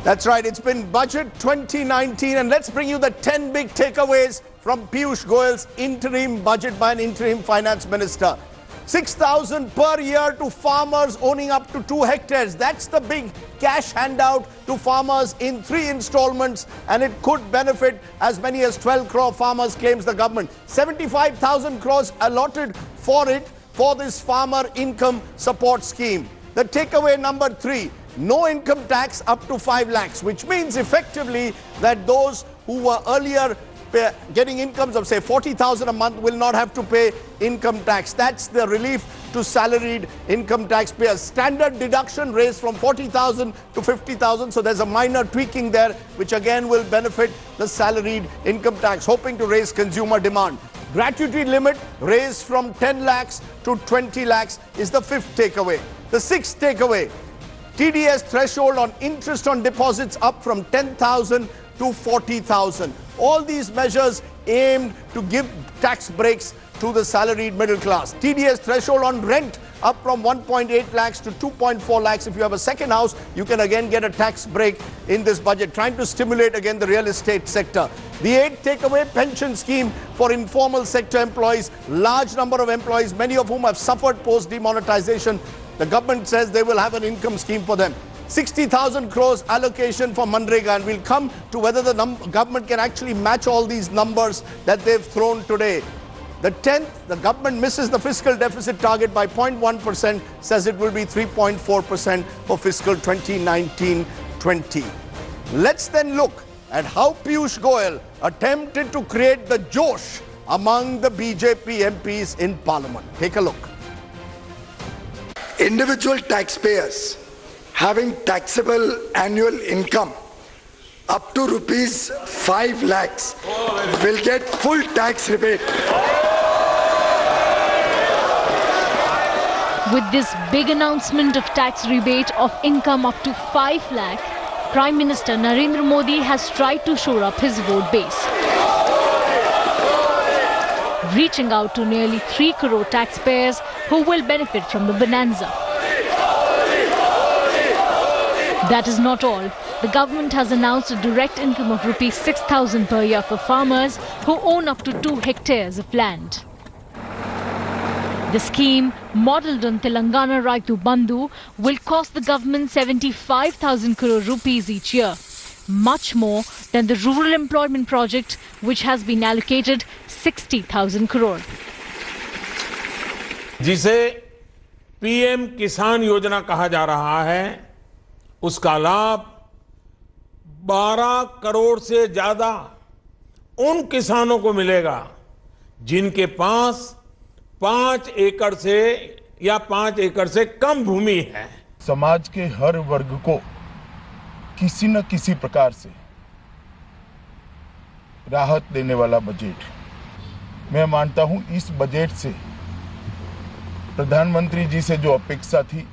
That's right. It's been Budget 2019, and let's bring you the 10 big takeaways from Piyush Goyal's interim budget by an interim finance minister. 6,000 per year to farmers owning up to 2 hectares. That's the big cash handout to farmers in 3 installments, and it could benefit as many as 12 crore farmers, claims the government. 75,000 crores allotted for it, for this farmer income support scheme. The takeaway number 3, no income tax up to 5 lakhs, which means effectively that those who were earlier getting incomes of say 40,000 a month will not have to pay income tax. That's the relief to salaried income taxpayers. Standard deduction raised from 40,000 to 50,000. So there's a minor tweaking there, which again will benefit the salaried income tax, hoping to raise consumer demand. Gratuity limit raised from 10 lakhs to 20 lakhs is the 5th takeaway. The 6th takeaway, TDS threshold on interest on deposits up from 10,000 to 40,000. All these measures aimed to give tax breaks to the salaried middle class. TDS threshold on rent up from 1.8 lakhs to 2.4 lakhs. If you have a second house, you can again get a tax break in this budget, trying to stimulate again the real estate sector. The 8th takeaway, pension scheme for informal sector employees. Large number of employees, many of whom have suffered post demonetization. The government says they will have an income scheme for them. 60,000 crores allocation for Manrega, and we'll come to whether the government can actually match all these numbers that they've thrown today. The 10th, the government misses the fiscal deficit target by 0.1%, says it will be 3.4% for fiscal 2019-20. Let's then look at how Piyush Goyal attempted to create the josh among the BJP MPs in Parliament. Take a look. Individual taxpayers having taxable annual income up to rupees 5 lakhs will get full tax rebate. With this big announcement of tax rebate of income up to 5 lakh, Prime Minister Narendra Modi has tried to shore up his vote base, reaching out to nearly 3 crore taxpayers who will benefit from the bonanza. That is not all. The government has announced a direct income of rupees 6,000 per year for farmers who own up to 2 hectares of land. The scheme, modelled on Telangana Raitu Bandhu, will cost the government 75,000 crore rupees each year, much more than the rural employment project, which has been allocated 60,000 crore. जिसे PM किसान योजना कहा जा रहा है, उसका लाभ 12 करोड़ से ज्यादा उन किसानों को मिलेगा जिनके पास 5 एकड़ से या 5 एकड़ से कम भूमि है। समाज के हर वर्ग को किसी न किसी प्रकार से राहत देने वाला बजट। मैं मानता हूं इस बजट से प्रधानमंत्री जी से जो अपेक्षा थी,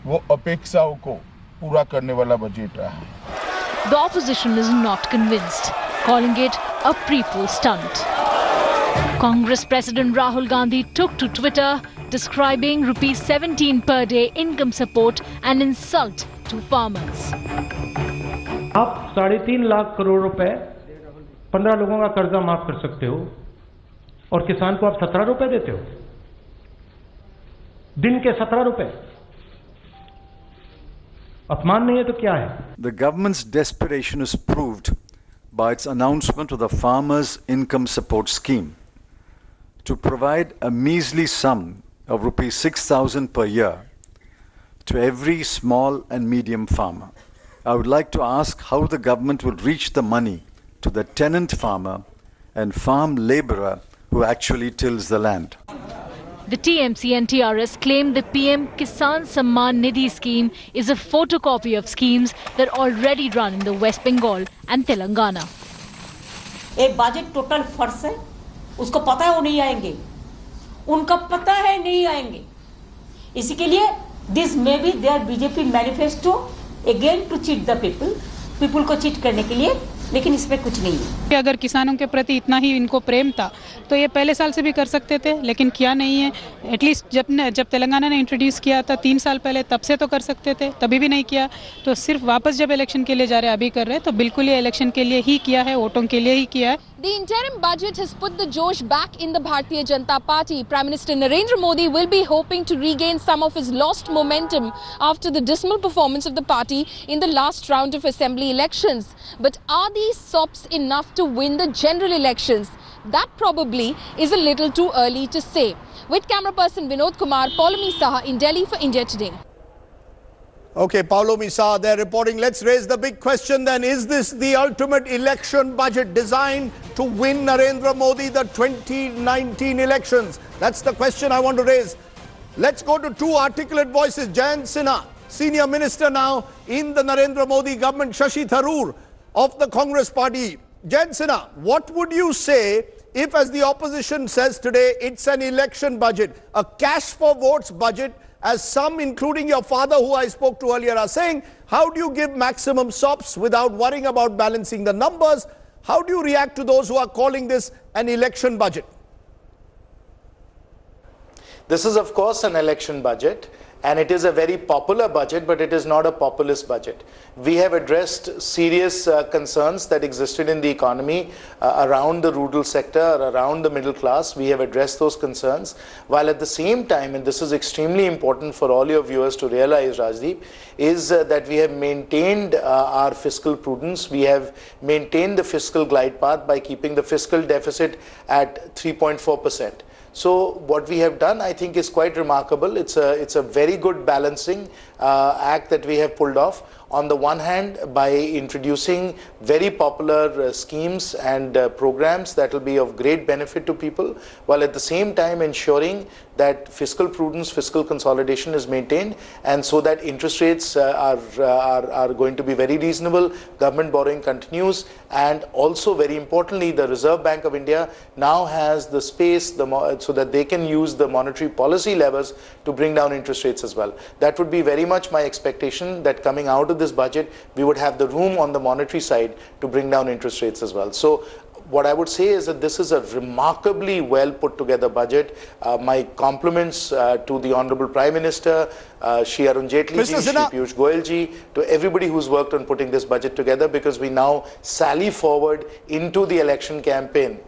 वो अपेक्षाओं को पूरा करने वाला बजट रहा है। The opposition is not convinced, calling it a pre-poll stunt. Congress President Rahul Gandhi took to Twitter, describing rupees 17 per day income support an insult to farmers. आप 3.5 लाख करोड़ रुपए 15 लोगों का कर्जा माफ कर सकते हो, और किसान को आप 17 रुपए देते हो, दिन के 17 रुपए। अपमान नहीं है तो क्या है? The government's desperation is proved by its announcement of the Farmers' Income Support Scheme to provide a measly sum of rupees 6,000 per year to every small and medium farmer. I would like to ask how the government will reach the money to the tenant farmer and farm labourer who actually tills the land. The TMC and TRS claim the PM Kisan Samman Nidhi scheme is a photocopy of schemes that already run in the West Bengal and Telangana. एक budget total फर्स है, उसको पता है वो नहीं आएंगे, उनका पता है नहीं आएंगे। इसी के लिए this may be their BJP manifesto again to cheat the people को चीट करने के लिए लेकिन इसमें कुछ नहीं है। अगर किसानों के प्रति इतना ही इनको प्रेम था तो ये पहले साल से भी कर सकते थे, लेकिन किया नहीं है। एटलीस्ट जब तेलंगाना ने इंट्रोड्यूस किया था 3 साल पहले, तब से तो कर सकते थे, तभी भी नहीं किया। तो सिर्फ वापस जब इलेक्शन के लिए जा रहे हैं, अभी कर रहे हैं, तो बिल्कुल ये इलेक्शन के लिए ही किया है, वोटों के लिए ही किया है। The interim budget has put the Josh back in the Bharatiya Janata Party. Prime Minister Narendra Modi will be hoping to regain some of his lost momentum after the dismal performance of the party in the last round of assembly elections. But are these sops enough to win the general elections? That probably is a little too early to say. With camera person Vinod Kumar, Paulami Saha in Delhi for India Today. Okay, Paulo Misa, they're reporting. Let's raise the big question then. Is this the ultimate election budget designed to win Narendra Modi the 2019 elections? That's the question I want to raise. Let's go to two articulate voices. Jayant Sinha, senior minister now in the Narendra Modi government. Shashi Tharoor of the Congress party. Jayant Sinha, what would you say if, as the opposition says today, it's an election budget, a cash for votes budget, as some, including your father, who I spoke to earlier, are saying? How do you give maximum sops without worrying about balancing the numbers? How do you react to those who are calling this an election budget? This is, of course, an election budget, and it is a very popular budget, but it is not a populist budget. We have addressed serious concerns that existed in the economy around the rural sector, around the middle class. We have addressed those concerns, while at the same time, and this is extremely important for all your viewers to realize, Rajdeep, is that we have maintained our fiscal prudence. We have maintained the fiscal glide path by keeping the fiscal deficit at 3.4%. So what we have done, I think, is quite remarkable. It's a very good balancing act that we have pulled off. On the one hand, by introducing very popular schemes and programs that will be of great benefit to people, while at the same time ensuring that fiscal prudence, fiscal consolidation is maintained, and so that interest rates are going to be very reasonable, government borrowing continues, and also very importantly, the Reserve Bank of India now has the space so that they can use the monetary policy levers to bring down interest rates as well. That would be very much my expectation, that coming out of this budget, we would have the room on the monetary side to bring down interest rates as well. So what I would say is that this is a remarkably well put together budget. My compliments to the Honorable Prime Minister, Shri Arun Jaitley ji, Shri Piyush Goyal ji, to everybody who's worked on putting this budget together, because we now sally forward into the election campaign.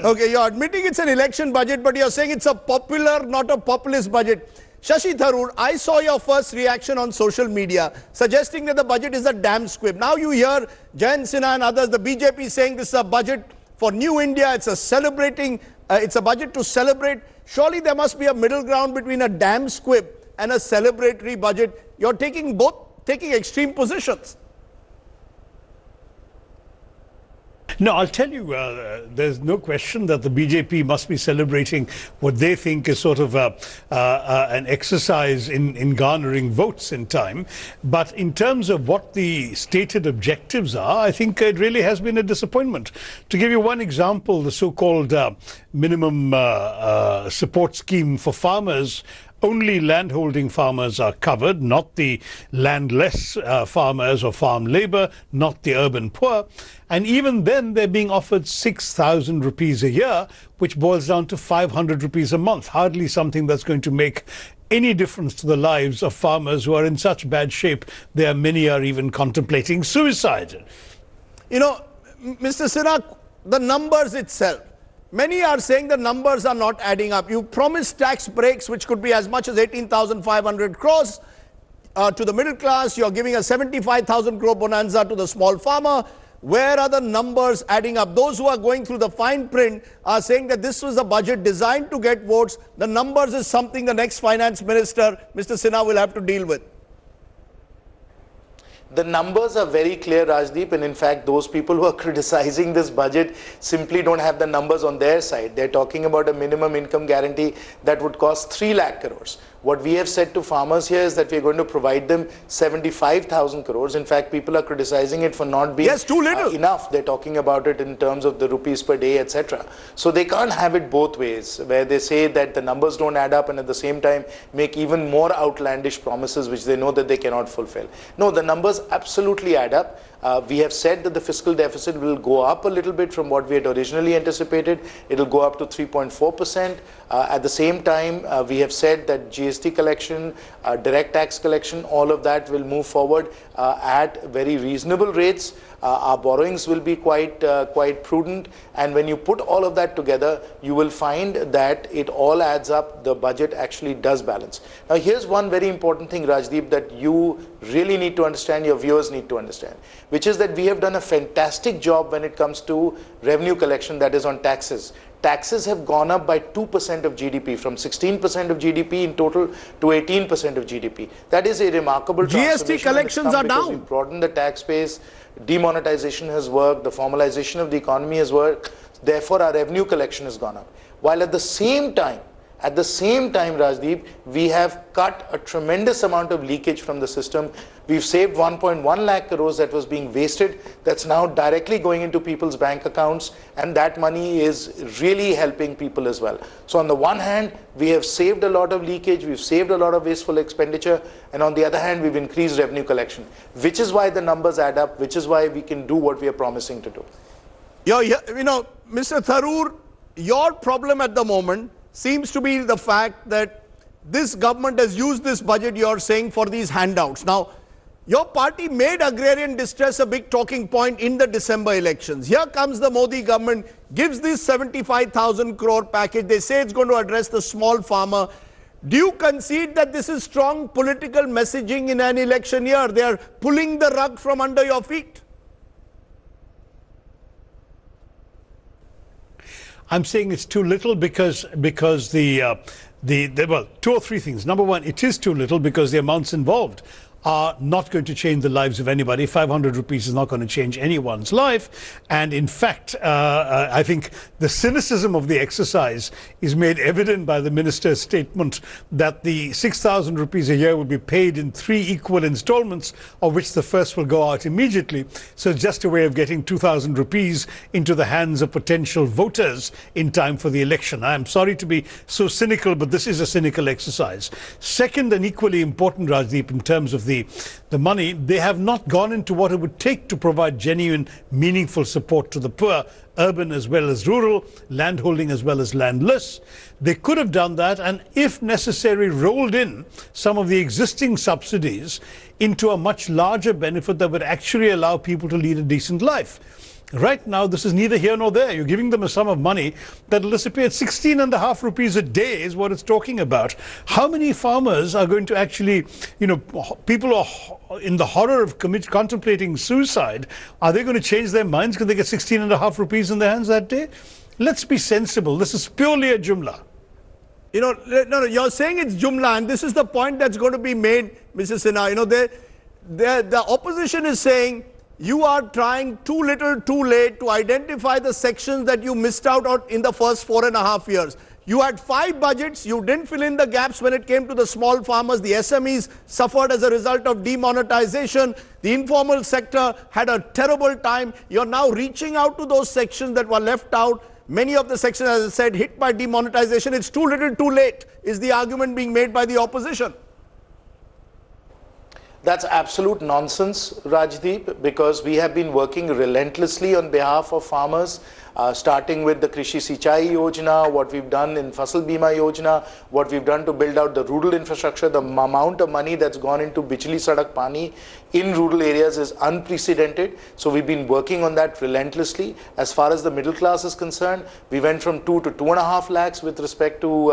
Okay, you're admitting it's an election budget, but you're saying it's a popular, not a populist budget. Shashi Tharoor, I saw your first reaction on social media suggesting that the budget is a damn squib. Now you hear Jayant Sinha and others, the BJP, saying this is a budget for New India. It's a budget to celebrate. Surely there must be a middle ground between a damn squib and a celebratory budget. You're taking extreme positions. No, I'll tell you, there's no question that the BJP must be celebrating what they think is sort of an exercise in garnering votes in time. But in terms of what the stated objectives are, I think it really has been a disappointment. To give you one example, the so-called minimum support scheme for farmers, only landholding farmers are covered, not the landless farmers or farm labor, not the urban poor. And even then, they're being offered 6,000 rupees a year, which boils down to 500 rupees a month. Hardly something that's going to make any difference to the lives of farmers who are in such bad shape. Many are even contemplating suicide. You know, Mr. Sinha, the numbers itself, many are saying the numbers are not adding up. You promised tax breaks, which could be as much as 18,500 crores to the middle class. You're giving a 75,000 crore bonanza to the small farmer. Where are the numbers adding up? Those who are going through the fine print are saying that this was a budget designed to get votes. The numbers is something the next finance minister, Mr. Sinha, will have to deal with. The numbers are very clear, Rajdeep, and in fact, those people who are criticizing this budget simply don't have the numbers on their side. They're talking about a minimum income guarantee that would cost 3 lakh crores. What we have said to farmers here is that we are going to provide them 75,000 crores. In fact, people are criticizing it for not being too little. enough. They're talking about it in terms of the rupees per day, etc. So they can't have it both ways, where they say that the numbers don't add up and at the same time make even more outlandish promises which they know that they cannot fulfill. No, the numbers absolutely add up. We have said that the fiscal deficit will go up a little bit from what we had originally anticipated. It will go up to 3.4%. At the same time, we have said that GST collection, direct tax collection, all of that will move forward at very reasonable rates. Our borrowings will be quite prudent, and when you put all of that together, you will find that it all adds up. The budget actually does balance. Now, here's one very important thing, Rajdeep, that you really need to understand, your viewers need to understand, which is that we have done a fantastic job when it comes to revenue collection, that is on taxes. Taxes have gone up by 2% of GDP, from 16% of GDP in total to 18% of GDP. That is a remarkable GST collections are down. We've broadened the tax base, demonetization has worked, the formalization of the economy has worked, therefore our revenue collection has gone up. While at the same time, Rajdeep, we have cut a tremendous amount of leakage from the system. We've saved 1.1 lakh crores that was being wasted. That's now directly going into people's bank accounts, and that money is really helping people as well. So on the one hand, we have saved a lot of leakage, we've saved a lot of wasteful expenditure, and on the other hand, we've increased revenue collection, which is why the numbers add up, which is why we can do what we are promising to do. Mr. Tharoor, your problem at the moment seems to be the fact that this government has used this budget, you're saying, for these handouts. Now, your party made agrarian distress a big talking point in the December elections. Here comes the Modi government, gives this 75,000 crore package. They say it's going to address the small farmer. Do you concede that this is strong political messaging in an election year? They are pulling the rug from under your feet. I'm saying it's too little because well, two or three things. Number one, it is too little because the amounts involved are not going to change the lives of anybody. 500 rupees is not going to change anyone's life. And in fact, I think the cynicism of the exercise is made evident by the minister's statement that the 6,000 rupees a year will be paid in 3 equal installments, of which the first will go out immediately. So it's just a way of getting 2,000 rupees into the hands of potential voters in time for the election. I'm sorry to be so cynical, but this is a cynical exercise. Second, and equally important, Rajdeep, in terms of the money, they have not gone into what it would take to provide genuine, meaningful support to the poor, urban as well as rural, landholding as well as landless. They could have done that, and if necessary, rolled in some of the existing subsidies into a much larger benefit that would actually allow people to lead a decent life. Right now, this is neither here nor there. You're giving them a sum of money that will disappear. 16.5 rupees a day is what it's talking about. How many farmers are going to actually, people are in the horror of contemplating suicide. Are they going to change their minds because they get 16.5 rupees in their hands that day? Let's be sensible. This is purely a jumla. No, you're saying it's jumla, and this is the point that's going to be made, Mrs. Sinha. The opposition is saying, you are trying too little, too late to identify the sections that you missed out on in the first 4.5 years. You had 5 budgets, you didn't fill in the gaps when it came to the small farmers. The SMEs suffered as a result of demonetization. The informal sector had a terrible time. You're now reaching out to those sections that were left out. Many of the sections, as I said, hit by demonetization. It's too little, too late, is the argument being made by the opposition. That's absolute nonsense, Rajdeep, because we have been working relentlessly on behalf of farmers, starting with the Krishi Sinchai Yojana, what we've done in Fasal Bima Yojana, what we've done to build out the rural infrastructure. The amount of money that's gone into Bijli Sadak Pani in rural areas is unprecedented. So we've been working on that relentlessly. As far as the middle class is concerned, we went from 2 to 2.5 lakhs with respect to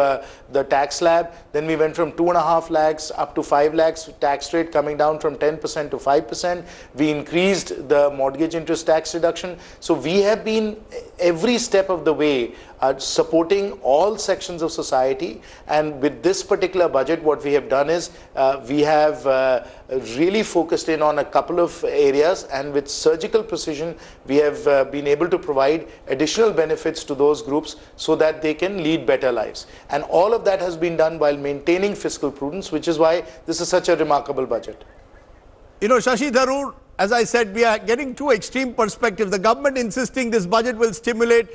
the tax slab. Then we went from 2.5 lakhs up to 5 lakhs, tax rate coming down from 10% to 5%. We increased the mortgage interest tax reduction. So we have been every step of the way supporting all sections of society. And with this particular budget, what we have done is we have really focused in on a couple of areas, and with surgical precision we have been able to provide additional benefits to those groups so that they can lead better lives. And all of that has been done while maintaining fiscal prudence, which is why this is such a remarkable budget. You know, Shashi Tharoor, as I said, we are getting two extreme perspectives. The government insisting this budget will stimulate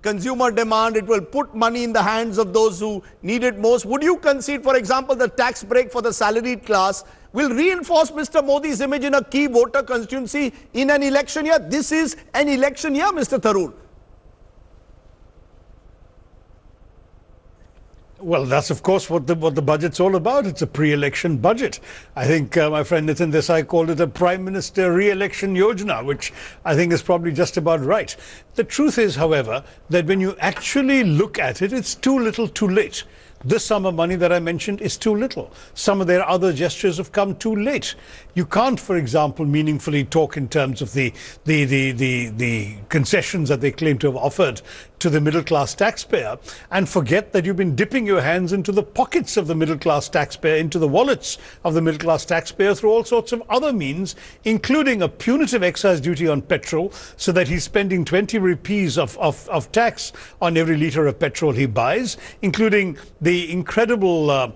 consumer demand, it will put money in the hands of those who need it most. Would you concede, for example, the tax break for the salaried class will reinforce Mr. Modi's image in a key voter constituency in an election year? This is an election year, Mr. Tharoor. Well, that's of course what the budget's all about. It's a pre-election budget. I think my friend Nitin Desai called it a Prime Minister re-election yojana, which I think is probably just about right. The truth is, however, that when you actually look at it, it's too little too late. This sum of money that I mentioned is too little. Some of their other gestures have come too late. You can't, for example, meaningfully talk in terms of the concessions that they claim to have offered to the middle-class taxpayer and forget that you've been dipping your hands into the pockets of the middle-class taxpayer, into the wallets of the middle-class taxpayer through all sorts of other means, including a punitive excise duty on petrol, so that he's spending 20 rupees of tax on every litre of petrol he buys, including the incredibly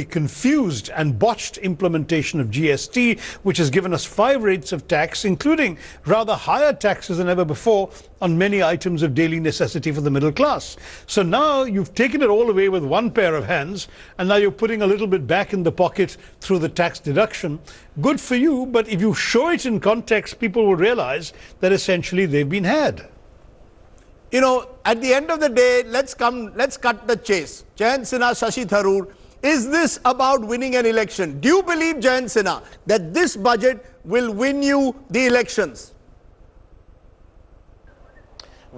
confused and botched implementation of GST, which has given us 5 rates of tax, including rather higher taxes than ever before on many items of daily necessity for the middle class. So now you've taken it all away with one pair of hands, and now you're putting a little bit back in the pocket through the tax deduction. Good for you, but if you show it in context, people will realize that essentially they've been had. You know, at the end of the day, let's cut the chase. Jayant Sinha, Shashi Tharoor, is this about winning an election? Do you believe, Jayant Sinha, that this budget will win you the elections?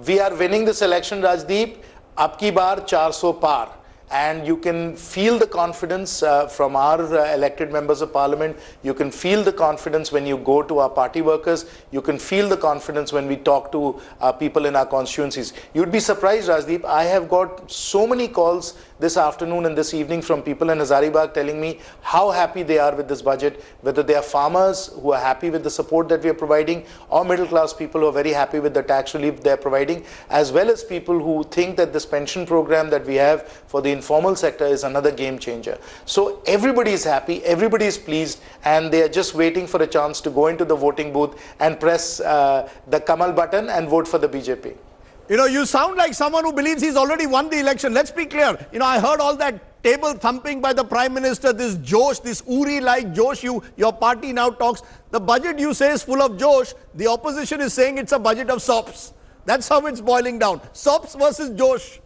We are winning this election, Rajdeep. Ab ki baar 400 par. And you can feel the confidence from our elected members of parliament. You can feel the confidence when you go to our party workers. You can feel the confidence when we talk to people in our constituencies. You'd be surprised, Rajdeep. I have got so many calls this afternoon and this evening from people in Hazaribagh telling me how happy they are with this budget, whether they are farmers who are happy with the support that we are providing, or middle class people who are very happy with the tax relief they are providing, as well as people who think that this pension program that we have for the informal sector is another game changer. So everybody is happy, everybody is pleased, and they are just waiting for a chance to go into the voting booth and press the Kamal button and vote for the BJP. You know, you sound like someone who believes he's already won the election. Let's be clear. You know, I heard all that table thumping by the Prime Minister, this Josh, this Uri-like Josh, your party now talks. The budget you say is full of Josh. The opposition is saying it's a budget of sops. That's how it's boiling down. Sops versus Josh.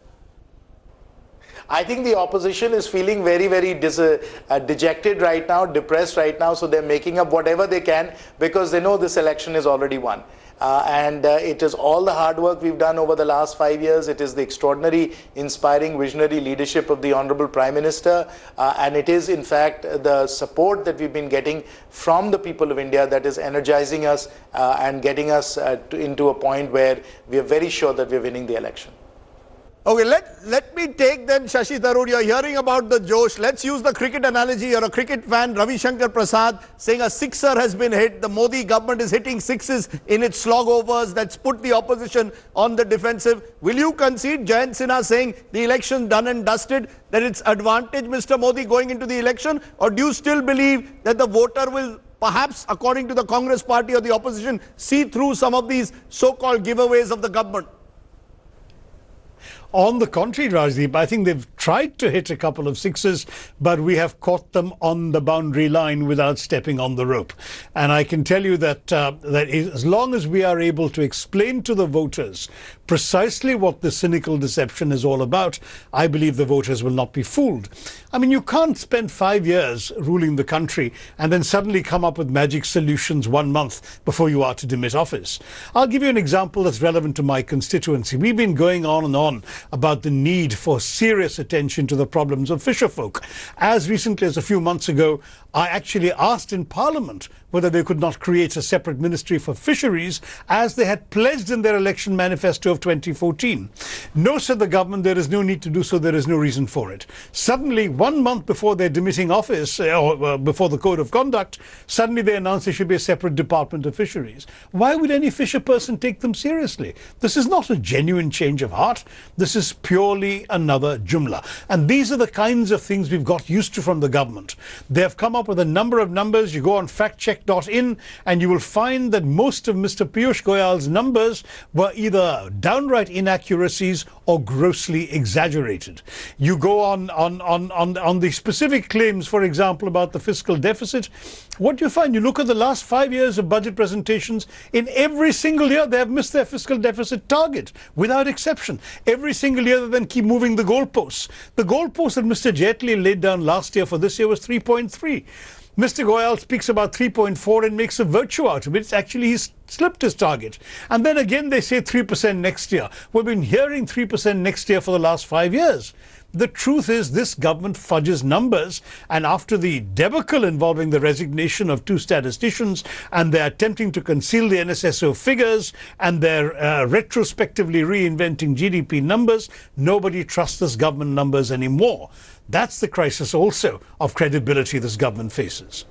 I think the opposition is feeling very, very dejected right now, depressed right now. So they're making up whatever they can because they know this election is already won. It is all the hard work we've done over the last 5 years. It is the extraordinary, inspiring, visionary leadership of the Honorable Prime Minister. And it is, in fact, the support that we've been getting from the people of India that is energizing us and getting us into a point where we are very sure that we're winning the election. Okay, let me take then Shashi Tharoor. You're hearing about the Josh. Let's use the cricket analogy. You're a cricket fan. Ravi Shankar Prasad saying a sixer has been hit. The Modi government is hitting sixes in its slog overs. That's put the opposition on the defensive. Will you concede, Jayant Sinha saying the election done and dusted, that it's advantage Mr. Modi going into the election? Or do you still believe that the voter will perhaps, according to the Congress party or the opposition, see through some of these so-called giveaways of the government? On the contrary, Rajdeep, I think they've tried to hit a couple of sixes, but we have caught them on the boundary line without stepping on the rope. And I can tell you that, as long as we are able to explain to the voters precisely what the cynical deception is all about, I believe the voters will not be fooled. I mean, you can't spend 5 years ruling the country and then suddenly come up with magic solutions 1 month before you are to demit office. I'll give you an example that's relevant to my constituency. We've been going on and on about the need for serious attention to the problems of fisherfolk. As recently as a few months ago, I actually asked in Parliament whether they could not create a separate ministry for fisheries as they had pledged in their election manifesto of 2014. No, said the government, there is no need to do so, there is no reason for it. Suddenly, 1 month before their demitting office, or before the code of conduct, suddenly they announced there should be a separate department of fisheries. Why would any fisher person take them seriously? This is not a genuine change of heart. This is purely another jumla. And these are the kinds of things we've got used to from the government. They have come up with a number of numbers. You go on factcheck.in and you will find that most of Mr. Piyush Goyal's numbers were either downright inaccuracies or grossly exaggerated. You go on the specific claims, for example, about the fiscal deficit. What do you find? You look at the last 5 years of budget presentations. In every single year, they have missed their fiscal deficit target, without exception. Every single year, they then keep moving the goalposts. The goalpost that Mr. Jaitley laid down last year for this year was 3.3. Mr. Goyal speaks about 3.4 and makes a virtue out of it. It's actually he's slipped his target. And then again, they say 3% next year. We've been hearing 3% next year for the last 5 years. The truth is this government fudges numbers, and after the debacle involving the resignation of 2 statisticians and their attempting to conceal the NSSO figures and their retrospectively reinventing GDP numbers, nobody trusts this government numbers anymore. That's the crisis also of credibility this government faces.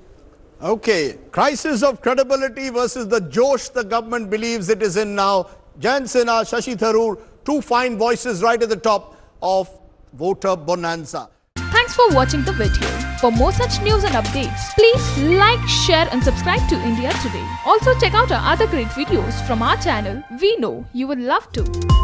Okay, crisis of credibility versus the Josh the government believes it is in now. Jayant Sinha, Shashi Tharoor, 2 fine voices right at the top of voter bonanza. Thanks for watching the video. For more such news and updates, please like, share and subscribe to India Today. Also check out our other great videos from our channel. We know you will love to.